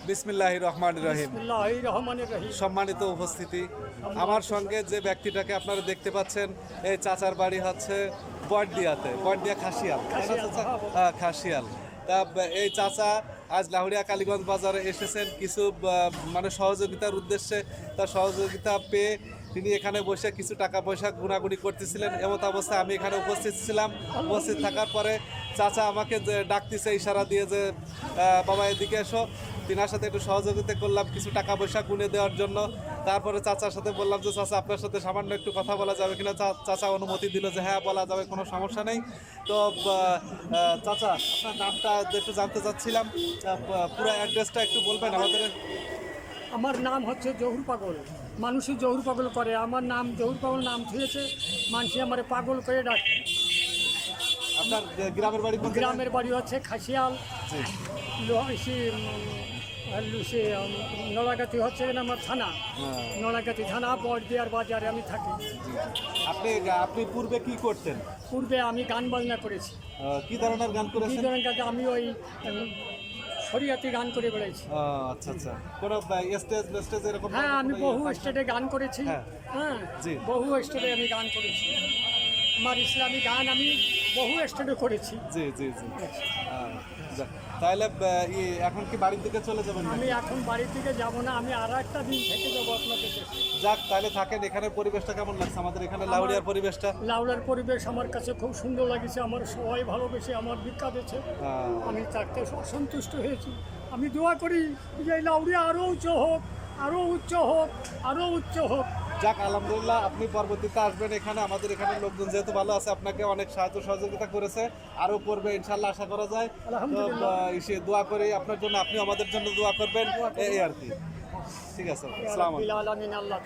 বিসমিল্লাহির রহমানির রহিম। বিসমিল্লাহির রহমানির রহিম। সম্মানিত উপস্থিতি, আমার সঙ্গে যে ব্যক্তিটাকে আপনারা দেখতে পাচ্ছেন, এই চাচার বাড়ি হচ্ছে বটদিয়া খাসিয়াল, তাই না চাচা? হ্যাঁ, খাসিয়াল। তা এই চাচা আজ লাহুড়িয়া কালীগঞ্জ বাজারে এসেছেন কিছু মানে সহযোগিতার উদ্দেশ্যে। তার সহযোগিতা পেয়ে তিনি এখানে বসে কিছু টাকা পয়সা গুনাগুনি করতেছিলেন। এমত অবস্থায় আমি এখানে উপস্থিত ছিলাম। উপস্থিত থাকার পরে চাচা আমাকে ডাকতেছে ইশারা দিয়ে যে বাবা এদিকে এসো। তিনার সাথে একটু সহযোগিতা করলাম কিছু টাকা পয়সা গুনে দেওয়ার জন্য। তারপরে চাচার সাথে বললাম যে চাচা আপনার সাথে সামান্য একটু কথা বলা যাবে কিনা। চাচা অনুমতি দিল যে হ্যাঁ বলা যাবে, কোনো সমস্যা নেই। তো চাচা আপনার নামটা একটু জানতে চাচ্ছিলাম, পুরো অ্যাড্রেসটা একটু বলবেন আমাদের? আমার নাম হচ্ছে জহুর পাগল। মানুষই জহুর পাগল করে, আমার নাম জহুর পাগল নাম থুয়েছে, মানুষই আমার পাগল করে ডাকে। আপনার গ্রামের বাড়ি কোন? গ্রামের বাড়ি হচ্ছে খাসিয়াল, নড়াগাতি হচ্ছে আমার থানা, নড়াগাতি থানা, বটদিয়ার বাজারে আমি থাকি। আপনি পূর্বে কি করতেন? পূর্বে আমি গান বাজনা করেছি। কি ধরনের গান কি করেছেন? ধরনের কাজে আমি ওই শরিয়াতি গান করে বেড়াইছি। আচ্ছা আচ্ছা, কোন স্টেজ এরকম? হ্যাঁ, আমি বহু স্টেটে গান করেছি। হ্যাঁ। হ্যাঁ, জি। বহু স্টেটে আমি গান করেছি। আমার ইসলামী গান আমি বহু স্টেটে করেছি। জি জি জি। যাক, তাহলে এখন কি বাড়ির দিকে চলে যাবেন? আমি এখন বাড়ির দিকে যাব না, আমি আর একটা দিন থেকে যাবো আপনাদের কাছে। যাক, তাহলে থাকেন। এখানের পরিবেশটা কেমন লাগছে আমাদের এখানে লাউড়িয়ার পরিবেশটা? লাউড়ার পরিবেশ আমার কাছে খুব সুন্দর লাগছে, আমার সবাই ভালোবেসে আমার ভিক্ষা দিচ্ছে, আমি তাকে সন্তুষ্ট হয়েছি। আমি দোয়া করি যে লাউড়িয়া আরও উচ্চ হোক, আরও উচ্চ হোক, আরও উচ্চ হোক। যাক, আলহামদুলিল্লাহ, আপনি পরবর্তীতে আসবেন এখানে। আমাদের এখানে লোকজন যেহেতু ভালো আছে, আপনাকে অনেক সাহায্য সহযোগিতা করেছে, আরও করবে ইনশাল্লাহ, আশা করা যায়। তো দোয়া করি আপনার জন্য, আপনিও আমাদের জন্য দোয়া করবেন, এই আর কি। ঠিক আছে, আসসালামু আলাইকুম। আল্লাহ